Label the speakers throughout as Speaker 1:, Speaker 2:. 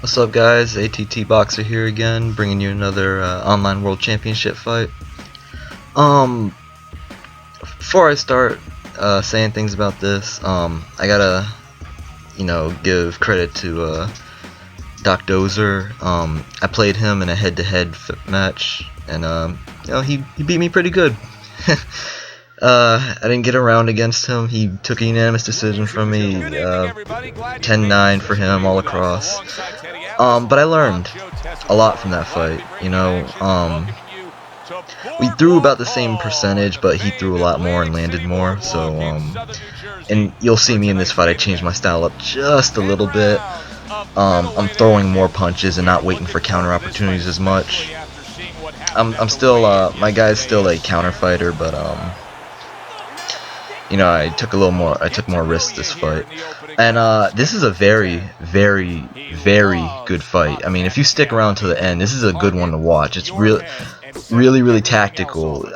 Speaker 1: What's up, guys? ATTBoxer here again, bringing you another online world championship fight. Before I start saying things about this, I gotta, give credit to OWC. I played him in a head-to-head match, and he beat me pretty good. I didn't get around against him. He took a unanimous decision from me, 10-9 for him all across. But I learned a lot from that fight. We threw about the same percentage, but he threw a lot more and landed more. So, and you'll see me in this fight, I changed my style up just a little bit. I'm throwing more punches and not waiting for counter opportunities as much. I'm still, my guy's still a counter fighter, but I took more risks this fight, and this is a very, very, very good fight. I mean, if you stick around to the end, this is a good one to watch. It's really tactical.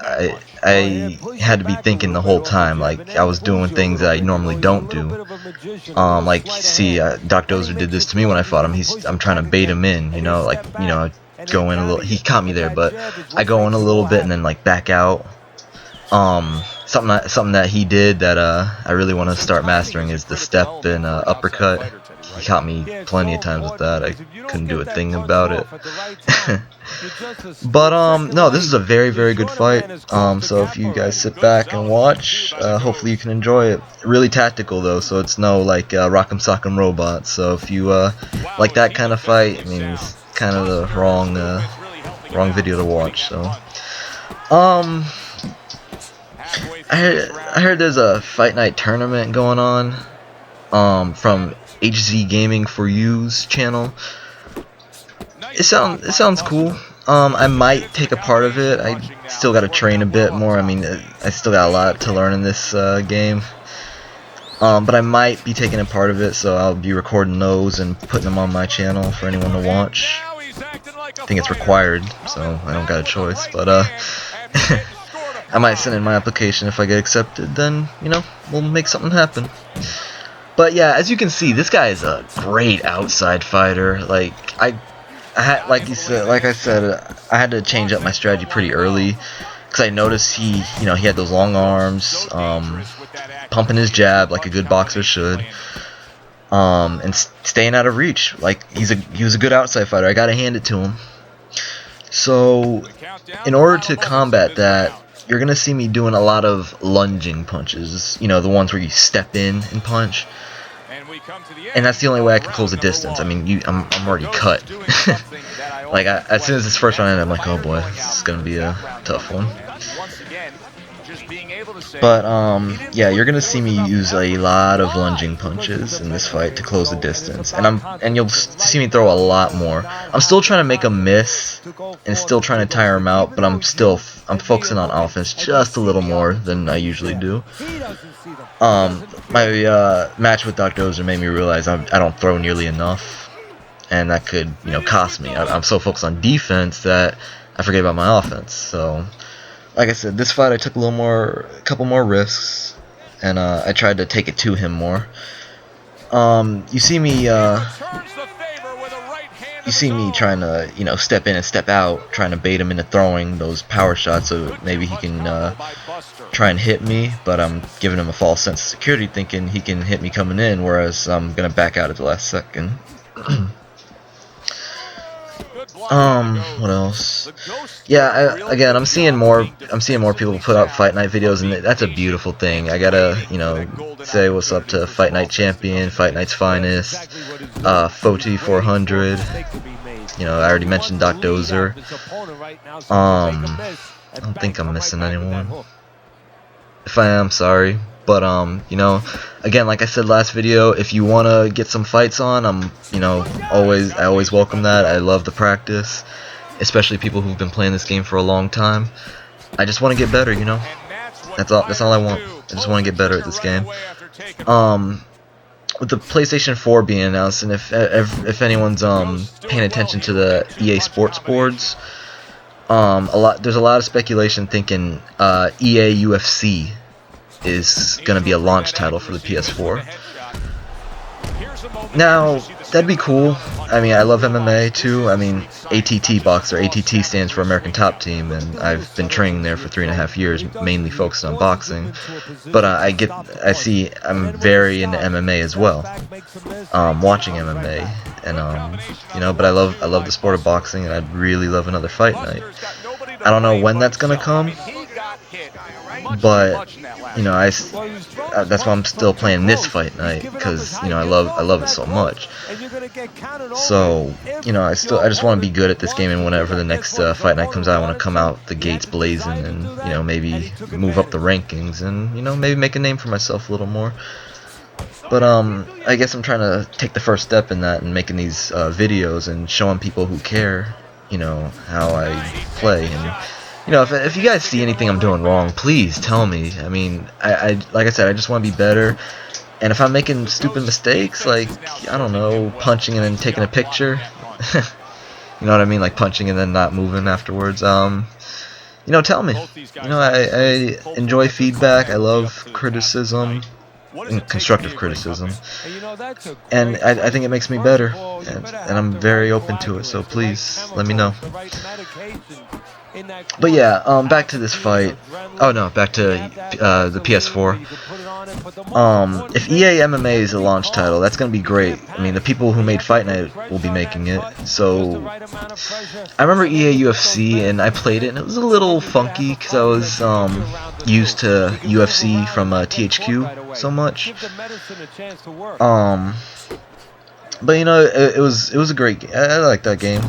Speaker 1: I had to be thinking the whole time, like I was doing things that I normally don't do. See, OWC did this to me when I fought him. I'm trying to bait him in, go in a little. He caught me there, but I go in a little bit and then like back out. Something that he did that I really want to start mastering is the step and uppercut. He caught me plenty of times with that. I couldn't do a thing about it. But no, this is a very, very good fight. So if you guys sit back and watch, hopefully you can enjoy it. Really tactical though, so it's no like Rock'em Sock'em Robot. So if you like that kind of fight, I mean, it's kind of the wrong video to watch. So I heard there's a Fight Night tournament going on from HZ Gaming for You's channel. It sounds cool. I might take a part of it. I still got to train a bit more. I mean, I still got a lot to learn in this game. But I might be taking a part of it, so I'll be recording those and putting them on my channel for anyone to watch. I think it's required, so I don't got a choice. But I might send in my application. If I get accepted, then we'll make something happen. But yeah, as you can see, this guy is a great outside fighter. Like I said, I had to change up my strategy pretty early because I noticed he had those long arms, pumping his jab like a good boxer should, and staying out of reach. Like he was a good outside fighter. I gotta hand it to him. So in order to combat that, you're gonna see me doing a lot of lunging punches, the ones where you step in and punch, and that's the only way I can close the distance. I mean, I'm already cut. Like as soon as this first round ended, I'm like, oh boy, this is gonna be a tough one. But yeah, you're gonna see me use a lot of lunging punches in this fight to close the distance, and you'll see me throw a lot more. I'm still trying to make him miss and still trying to tire him out, but I'm focusing on offense just a little more than I usually do. My match with OWC made me realize I don't throw nearly enough, and that could cost me. I'm so focused on defense that I forget about my offense. So like I said, this fight I took a couple more risks, and I tried to take it to him more. You see me trying to step in and step out, trying to bait him into throwing those power shots so maybe he can try and hit me, but I'm giving him a false sense of security, thinking he can hit me coming in, whereas I'm gonna back out at the last second. What else? Yeah, again, I'm seeing more people put out Fight Night videos, and that's a beautiful thing. I gotta, say what's up to Fight Night Champion, Fight Night's Finest, Foti 400. I already mentioned OWC. I don't think I'm missing anyone. If I am, sorry. But again, like I said last video, if you wanna get some fights on, I always welcome that. I love the practice, especially people who've been playing this game for a long time. I just want to get better, That's all I want. I just want to get better at this game. With the PlayStation 4 being announced, and if anyone's paying attention to the EA Sports boards, there's a lot of speculation thinking EA UFC is going to be a launch title for the PS4. Now, that'd be cool. I mean, I love MMA too. I mean, ATTBoxer. ATT stands for American Top Team, and I've been training there for 3.5 years, mainly focused on boxing. But I'm very into MMA as well. Watching MMA, and but I love the sport of boxing, and I'd really love another fight night. I don't know when that's gonna come, but that's why I'm still playing this fight night, because I love it so much. So I just want to be good at this game, and whenever the next fight night comes out, I want to come out the gates blazing, and maybe move up the rankings, and maybe make a name for myself a little more. But I guess I'm trying to take the first step in that, and making these videos and showing people who care how I play. And if you guys see anything I'm doing wrong, please tell me. I mean, like I said, I just want to be better. And if I'm making stupid mistakes, like, I don't know, punching and then taking a picture, you know what I mean, like punching and then not moving afterwards, tell me. I enjoy feedback. I love criticism and constructive criticism, and I think it makes me better, and I'm very open to it, so please let me know. But yeah, back to this fight. Oh no, back to the PS4. If EA MMA is a launch title, that's gonna be great. I mean, the people who made Fight Night will be making it. So I remember EA UFC, and I played it, and it was a little funky because I was used to UFC from THQ so much. But it was a great game. I liked that game.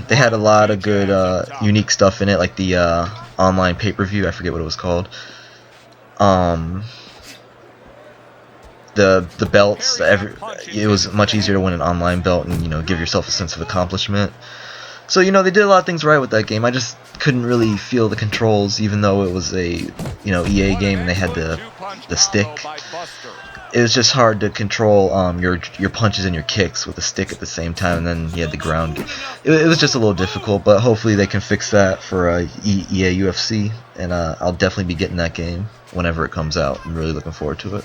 Speaker 1: They had a lot of good unique stuff in it, like the online pay-per-view. I forget what it was called. The belts. It was much easier to win an online belt and give yourself a sense of accomplishment. So they did a lot of things right with that game. I just couldn't really feel the controls, even though it was a EA game and they had the stick. It was just hard to control your punches and your kicks with the stick at the same time, and then you had the ground. It was just a little difficult, but hopefully they can fix that for EA UFC, and I'll definitely be getting that game whenever it comes out. I'm really looking forward to it.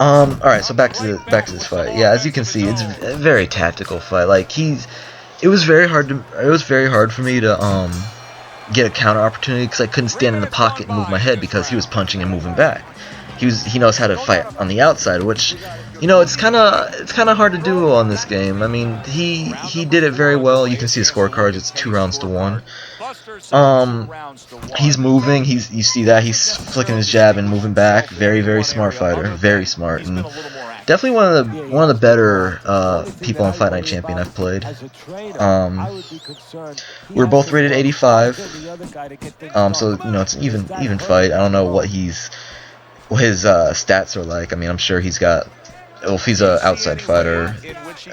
Speaker 1: Alright, so back to this fight. Yeah, as you can see, it's a very tactical fight. Like it was very hard for me to get a counter opportunity, because I couldn't stand in the pocket and move my head because he was punching and moving back. He knows how to fight on the outside, which it's kind of hard to do on this game. I mean, he did it very well. You can see the scorecards. It's 2-1. He's moving. You see that he's flicking his jab and moving back. Very, very smart fighter. Very smart, and definitely one of the better people on Fight Night Champion I've played. We're both rated 85. So it's an even fight. I don't know what his stats are like. I mean, I'm sure he's got. Well, if he's an outside fighter,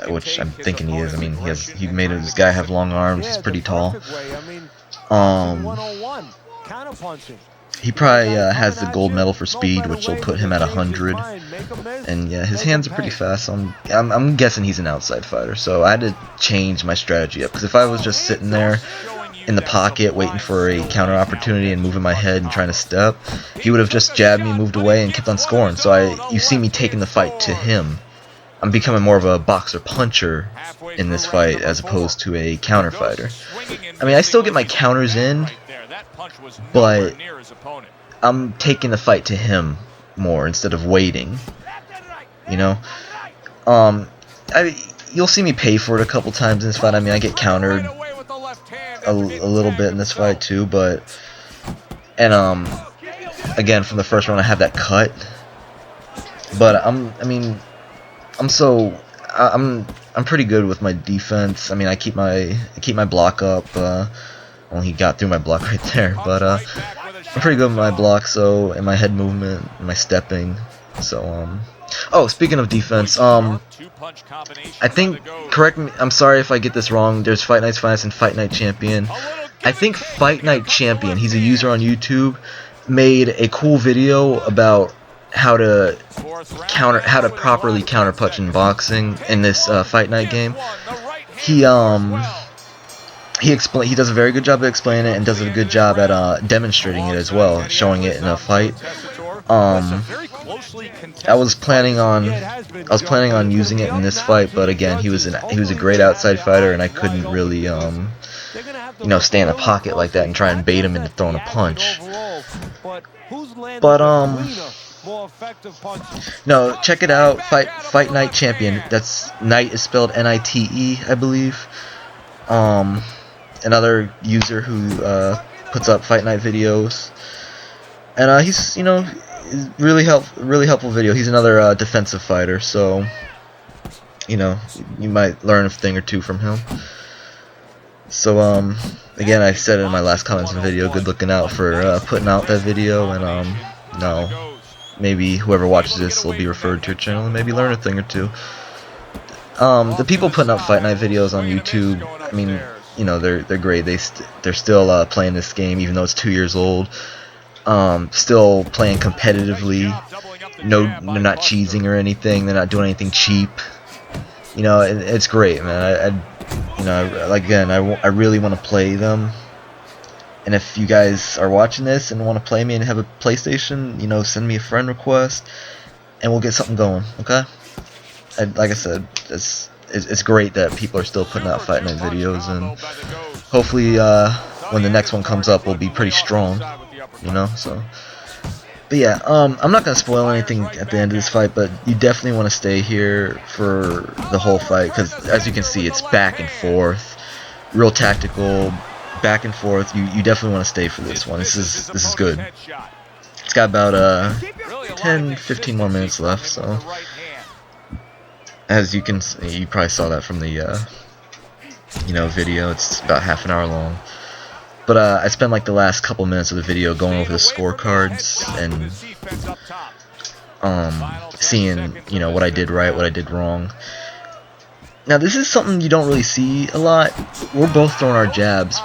Speaker 1: which I'm thinking he is. I mean, he made this guy have long arms. He's pretty tall. He probably has the gold medal for speed, which will put him at 100. And yeah, his hands are pretty fast. So I'm guessing he's an outside fighter. So I had to change my strategy up, because if I was just sitting there in the pocket waiting for a counter opportunity and moving my head and trying to step, he would have just jabbed me, moved away, and kept on scoring. So you see me taking the fight to him. I'm becoming more of a boxer puncher in this fight as opposed to a counter fighter. I mean, I still get my counters in, but I'm taking the fight to him more instead of waiting. You'll see me pay for it a couple times in this fight. I mean, I get countered a little bit in this fight too, again, from the first round I have that cut, but I'm pretty good with my defense. I mean, I keep my block up. Well, he got through my block right there, but I'm pretty good with my block, so, and my head movement, and my stepping. So oh, speaking of defense, I think, correct me, I'm sorry if I get this wrong, there's Fight Night's Finest and Fight Night Champion. I think Fight Night Champion, he's a user on YouTube, made a cool video about how to properly counterpunch in boxing in this Fight Night game. He does a very good job of explaining it, and does a good job at demonstrating it as well, showing it in a fight. I was planning on using it in this fight, but again, he was a great outside fighter, and I couldn't really stay in the pocket like that and try and bait him into throwing a punch. But no, check it out. Fight Night Champion. That's Knight is spelled N-I-T-E, I believe. Another user who puts up Fight Night videos, and he's really helpful video. He's another defensive fighter, so you might learn a thing or two from him. So again, I said it in my last comments in the video, good looking out for putting out that video, and no, maybe whoever watches this will be referred to your channel and maybe learn a thing or two. The people putting up Fight Night videos on YouTube, I mean, they're great. They're still playing this game even though it's 2 years old. Still playing competitively. No, they're not cheesing or anything. They're not doing anything cheap. It's great, man. I really want to play them. And if you guys are watching this and want to play me and have a PlayStation, send me a friend request, and we'll get something going. Okay? Like I said, it's great that people are still putting out Fight Night videos, and hopefully when the next one comes up, we'll be pretty strong. So. But yeah, I'm not gonna spoil anything at the end of this fight, but you definitely want to stay here for the whole fight, because as you can see, it's back and forth, real tactical, back and forth. You definitely want to stay for this one. This is good. It's got about 10-15 more minutes left, so as you can see, you probably saw that from the video. It's about half an hour long. But I spent like the last couple minutes of the video going over the scorecards and seeing what I did right, what I did wrong. Now this is something you don't really see a lot. We're both throwing our jabs,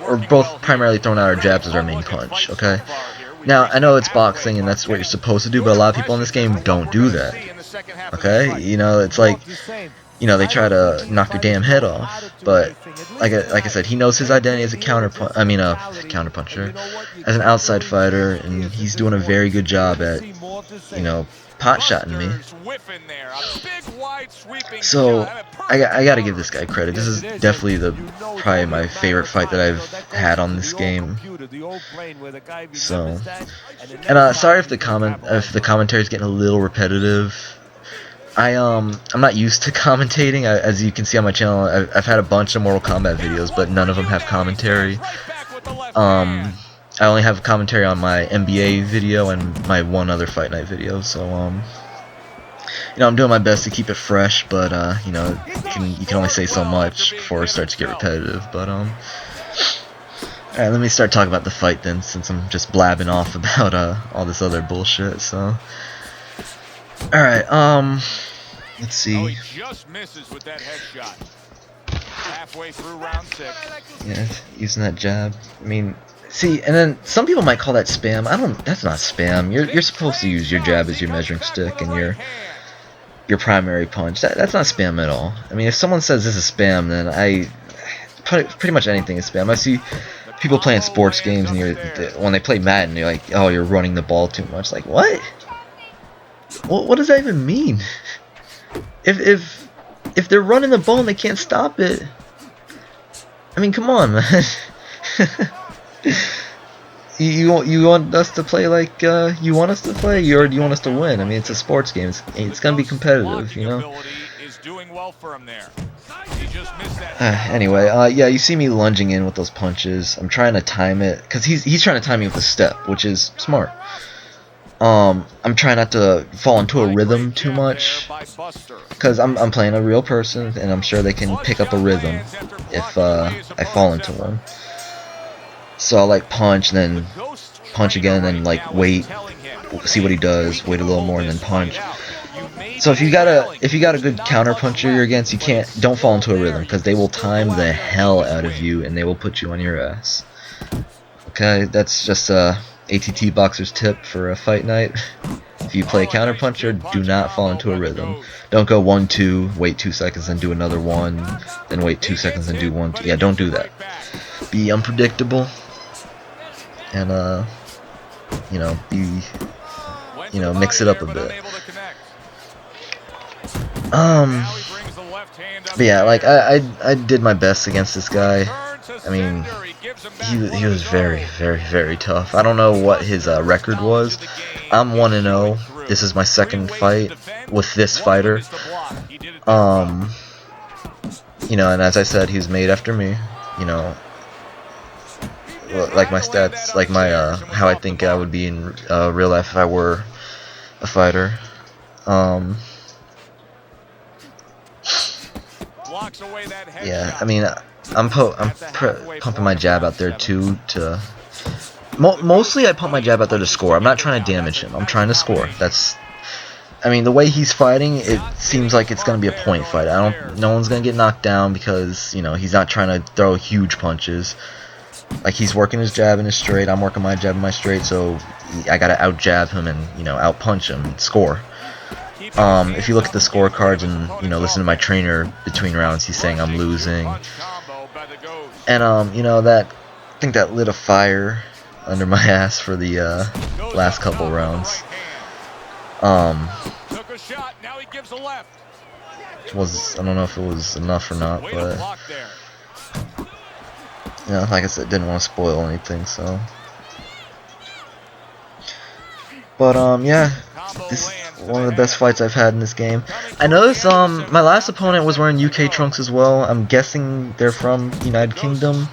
Speaker 1: we're both primarily throwing out our jabs as our main punch. Okay. Now I know it's boxing and that's what you're supposed to do, but a lot of people in this game don't do that. Okay. It's like they try to knock your damn head off, but like I said, he knows his identity as a counterpuncher, as an outside fighter, and he's doing a very good job at pot-shotting me. So I gotta give this guy credit. This is definitely probably my favorite fight that I've had on this game. So, and sorry if the commentary is getting a little repetitive. I'm not used to commentating. As you can see on my channel, I've had a bunch of Mortal Kombat videos, but none of them have commentary. I only have commentary on my NBA video and my one other Fight Night video. So I'm doing my best to keep it fresh, but you can only say so much before it starts to get repetitive. But alright, let me start talking about the fight then, since I'm just blabbing off about all this other bullshit. So. Alright, let's see.
Speaker 2: Oh, he just misses with that headshot. Halfway through round 6.
Speaker 1: Yeah, using that jab. I mean, see, and then some people might call that spam. That's not spam. You're supposed to use your jab as your measuring stick and your primary punch. That's not spam at all. I mean, if someone says this is spam, then pretty much anything is spam. I see people playing sports games and when they play Madden, you're like, oh, you're running the ball too much. Like, what? What does that even mean? If they're running the ball and they can't stop it, I mean, come on, man. you want us to play like you want us to play, or do you want us to win? I mean, it's a sports game. It's gonna be competitive, Anyway, yeah, you see me lunging in with those punches. I'm trying to time it because he's trying to time me with a step, which is smart. I'm trying not to fall into a rhythm too much, because I'm playing a real person, and I'm sure they can pick up a rhythm if I fall into one. So I'll like punch, and then punch again, and then like wait, see what he does, wait a little more, and then punch. So if you got a good counter puncher you're against, don't fall into a rhythm, because they will time the hell out of you, and they will put you on your ass. Okay, that's just ATTBoxer's tip for a fight night. If you play counter puncher, do not fall into a rhythm. Don't go 1-2, wait 2 seconds, then do another one, then wait 2 seconds, and do 1-2. Yeah, don't do that. Be unpredictable, and you know,
Speaker 2: Went to the
Speaker 1: mix
Speaker 2: body
Speaker 1: it up
Speaker 2: there,
Speaker 1: a
Speaker 2: but
Speaker 1: bit.
Speaker 2: unable to connect. Now he brings the left hand up
Speaker 1: But yeah,
Speaker 2: in
Speaker 1: like
Speaker 2: the air.
Speaker 1: I did my best against this guy.
Speaker 2: Turn to
Speaker 1: I mean,
Speaker 2: sender. He gives him back one
Speaker 1: he
Speaker 2: of
Speaker 1: was
Speaker 2: his
Speaker 1: very,
Speaker 2: own.
Speaker 1: very, very tough. I don't know what his record was. I'm 1-0. This is my second fight with this fighter. You know, and as I said, he was made after me. You know, like my stats, like my how I think I would be in real life if I were a fighter. Yeah, I mean, I'm pumping my jab out there too to. Mostly, I pump my jab out there to score. I'm not trying to damage him. I'm trying to score. That's. I mean, the way he's fighting, it seems like it's gonna be a point fight. No one's gonna get knocked down because, you know, he's not trying to throw huge punches. Like, he's working his jab and his straight. I'm working my jab and my straight. So I gotta out jab him and, you know, out punch him and score. If you look at the scorecards and, you know, listen to my trainer between rounds, he's saying I'm losing. And you know, I think that lit a fire under my ass for the last couple rounds. I don't know if it was enough or not, but you know, like I said, didn't want to spoil anything, so. But yeah, this is one of the best fights I've had in this game. I noticed my last opponent was wearing UK trunks as well. I'm guessing they're from United Kingdom.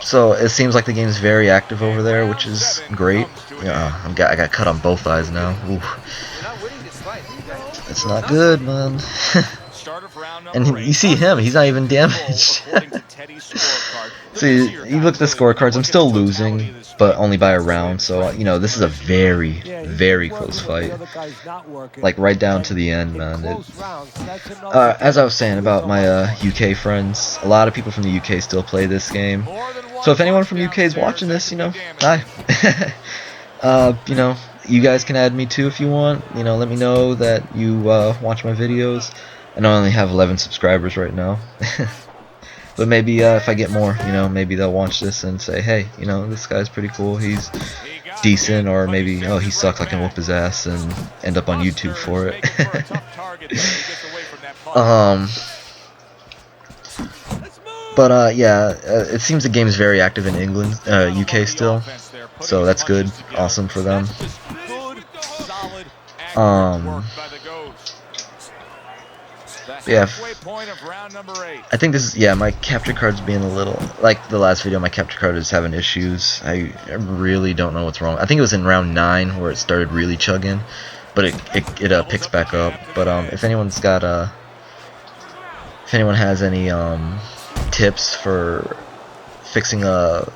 Speaker 1: So it seems like the game's very active over there, which is great. Yeah, I got cut on both eyes now. Ooh. It's not good, man. And you see him, he's not even damaged. So you look at the scorecards, I'm still losing, but only by a round. So, you know, this is a very, very close fight. Like, right down to the end, man. As I was saying about my UK friends, a lot of people from the UK still play this game. So if anyone from UK is watching this, you know, hi. You know, you guys can add me too if you want. You know, let me know that you watch my videos. I know I only have 11 subscribers right now. But maybe if I get more, you know, maybe they'll watch this and say, hey, you know, this guy's pretty cool, he's decent, or maybe, oh, he sucked, I can whoop his ass and end up on YouTube for it. But yeah, it seems the game is very active in England, UK still, so that's good, awesome for them. Yeah, I think this is, yeah, my capture card's being a little, like the last video, my capture card is having issues. I really don't know what's wrong. I think it was in round 9 where it started really chugging, but it picks back up. But if anyone's got if anyone has any tips for fixing a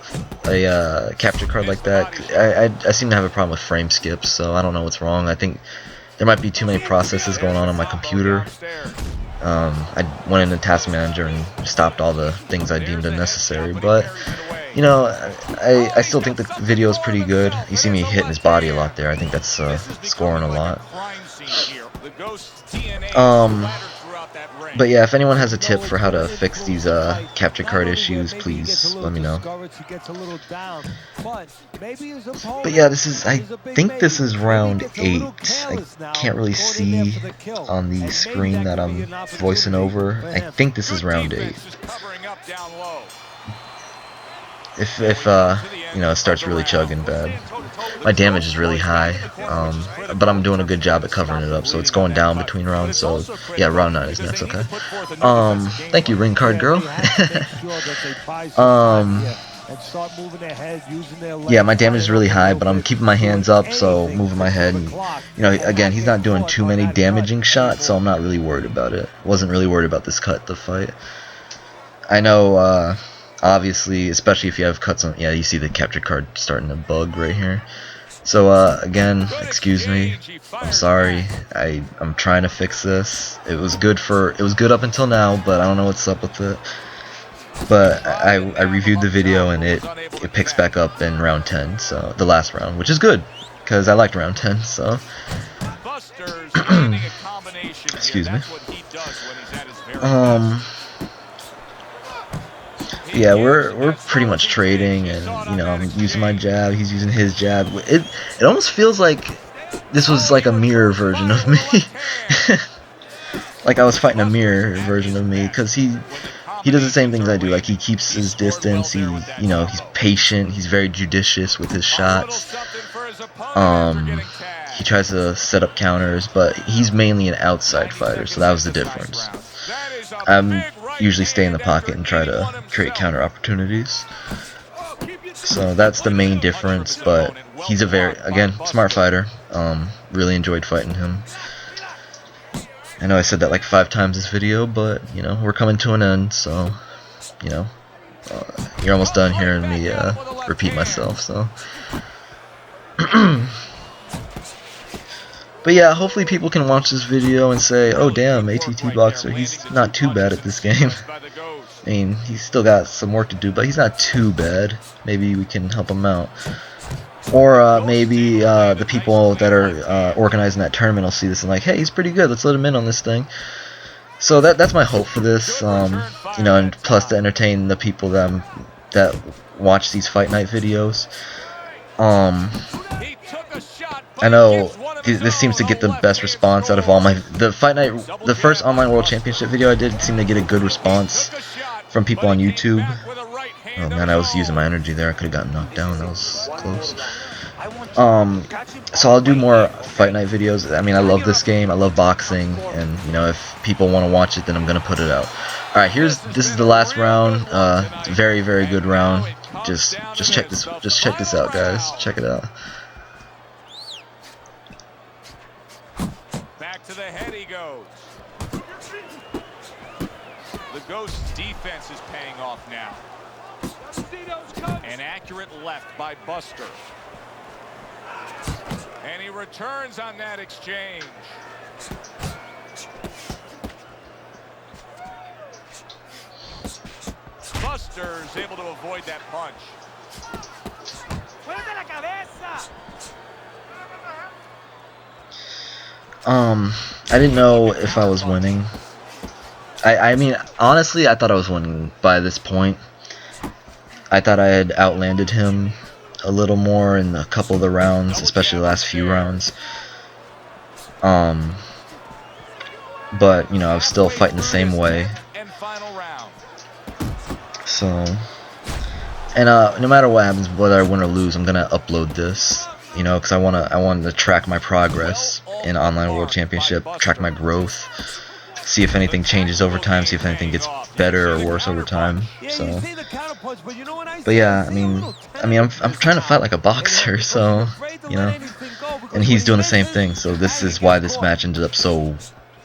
Speaker 1: capture card like that, I seem to have a problem with frame skips, so I don't know what's wrong. I think there might be too many processes going on my computer. I went into Task Manager and stopped all the things I deemed unnecessary, but you know, I still think the video is pretty good. You see me hitting his body a lot there. I think that's scoring a lot. But yeah, if anyone has a tip for how to fix these capture card issues, please let me know. But yeah, I think this is round 8. I can't really see on the screen that I'm voicing over. I think this is round 8. If you know, it starts really chugging bad. My damage is really high, but I'm doing a good job at covering it up, so it's going down between rounds. So yeah, round 9 is next, okay. Thank you, ring card girl. Yeah, my damage is really high, but I'm keeping my hands up, so moving my head. And, you know, again, he's not doing too many damaging shots, so I'm not really worried about it. Wasn't really worried about this cut, the fight. I know, obviously, especially if you have cuts on, yeah, you see the capture card starting to bug right here. So again, excuse me, I'm sorry. I'm trying to fix this. It was good up until now, but I don't know what's up with it. But I reviewed the video and it picks back up in round 10, so the last round, which is good because I liked round 10. So Yeah, we're pretty much trading, and you know, I'm using my jab, he's using his jab. It almost feels like this was like a mirror version of me. Like I was fighting a mirror version of me, because he does the same things I do. Like he keeps his distance. He's patient. He's very judicious with his shots. He tries to set up counters, but he's mainly an outside fighter, so that was the difference. I'm usually stay in the pocket and try to create counter opportunities. So that's the main difference, but he's a very, again, smart fighter. Really enjoyed fighting him. I know I said that like 5 times this video, but you know, we're coming to an end, so you know, you're almost done hearing me repeat myself. So, but yeah, hopefully people can watch this video and say, "Oh damn, ATTBoxer, he's not too bad at this game." I mean, he's still got some work to do, but he's not too bad. Maybe we can help him out. Or maybe the people that are organizing that tournament will see this and like, hey, he's pretty good, let's let him in on this thing. So that's my hope for this, you know, and plus to entertain the people that watch these fight night videos. I know this seems to get the best response out of all the first online world championship video I did seemed to get a good response from people on YouTube. Oh man, I was using my energy there. I could have gotten knocked down. That was close. So I'll do more fight night videos. I mean, I love this game. I love boxing, and you know, if people want to watch it, then I'm gonna put it out. All right, this is the last round. Very good round. Just check this out, guys. Check it out.
Speaker 2: Back to the head he goes. The Ghost's defense is paying off now. An accurate left by Buster. And he returns on that exchange. Buster's able to avoid that punch.
Speaker 1: I didn't know if I was winning. I mean, honestly, I thought I was winning by this point. I thought I had outlanded him a little more in a couple of the rounds, especially the last few rounds. But, you know, I was still fighting the same way. So, and no matter what happens, whether I win or lose, I'm gonna upload this, you know, because I wanted to track my progress in Online World Championship, track my growth, see if anything changes over time, see if anything gets better or worse over time. So, but yeah, I mean, I'm trying to fight like a boxer, so you know, and he's doing the same thing. So this is why this match ended up so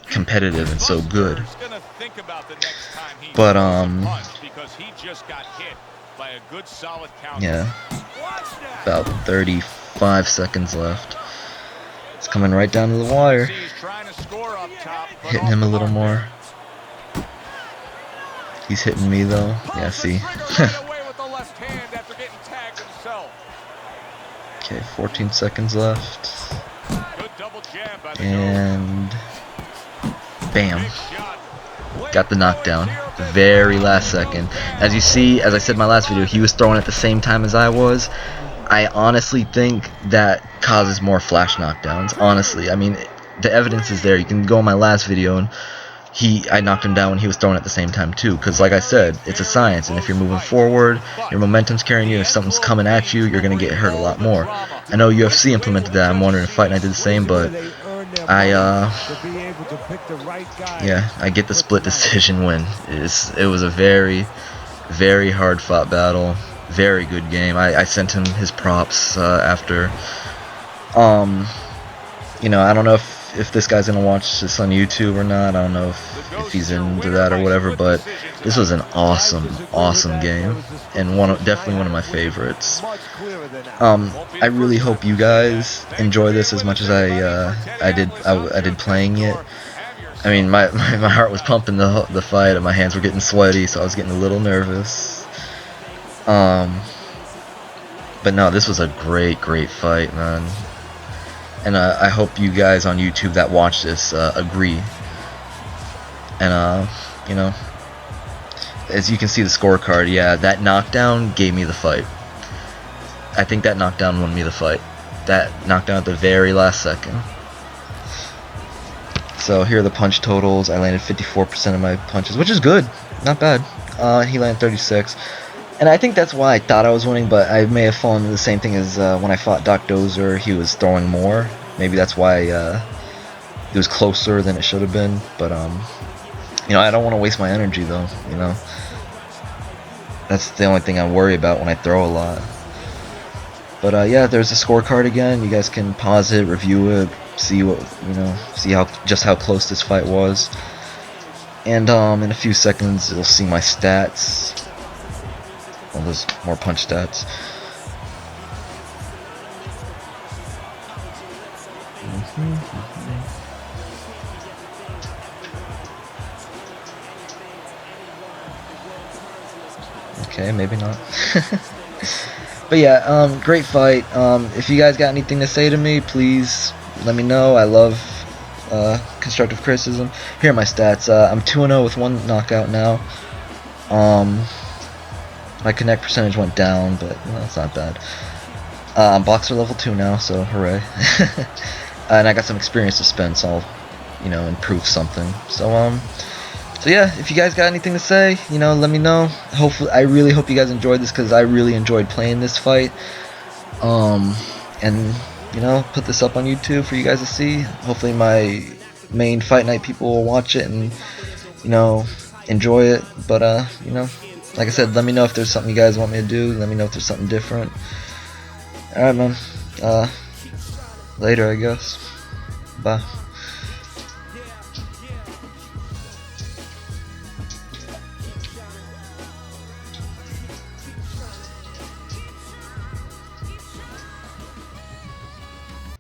Speaker 1: competitive and so good. But yeah, about 35 seconds left. It's coming right down to the wire. Hitting him a little more. He's hitting me though. Yeah, see. Okay, 14 seconds left. And bam. Got the knockdown. The very last second. As you see, as I said in my last video, he was throwing at the same time as I was. I honestly think that causes more flash knockdowns. Honestly, I mean, the evidence is there. You can go on my last video and I knocked him down when he was throwing at the same time too, because like I said, it's a science, and if you're moving forward, your momentum's carrying you, if something's coming at you, you're going to get hurt a lot more. I know UFC implemented that. I'm wondering if Fight Night did the same, but yeah, I get the split decision win. It was a very hard fought battle, very good game. I sent him his props after. You know, I don't know if this guy's gonna watch this on YouTube or not. I don't know if he's into that or whatever, but this was an awesome game, and definitely one of my favorites. I really hope you guys enjoy this as much as I did playing it. I mean, my heart was pumping the fight, and my hands were getting sweaty, so I was getting a little nervous. But no, this was a great fight, man. And I hope you guys on YouTube that watch this agree. And you know, as you can see the scorecard, yeah, that knockdown gave me the fight. I think that knockdown won me the fight. That knockdown at the very last second. So here are the punch totals. I landed 54% of my punches, which is good, not bad. He landed 36, and I think that's why I thought I was winning. But I may have fallen into the same thing as when I fought Doc Dozer. He was throwing more. Maybe that's why it was closer than it should have been. But you know, I don't want to waste my energy though. You know, that's the only thing I worry about when I throw a lot. But yeah, there's the scorecard again. You guys can pause it, review it, see what, you know, see how close this fight was. And in a few seconds you'll see my stats. Well, there's more punch stats. Okay, maybe not. But yeah, great fight. If you guys got anything to say to me, please let me know. I love constructive criticism. Here are my stats. I'm 2-0 with 1 knockout now. My connect percentage went down, but you know, it's not bad. I'm boxer level 2 now, so hooray. And I got some experience to spend, so I'll, you know, improve something. So yeah, if you guys got anything to say, you know, let me know. Hopefully, I really hope you guys enjoyed this, because I really enjoyed playing this fight. And you know, put this up on YouTube for you guys to see. Hopefully my main fight night people will watch it and, you know, enjoy it. But you know, like I said, let me know if there's something you guys want me to do. Let me know if there's something different. Alright, man. Later, I guess. Bye.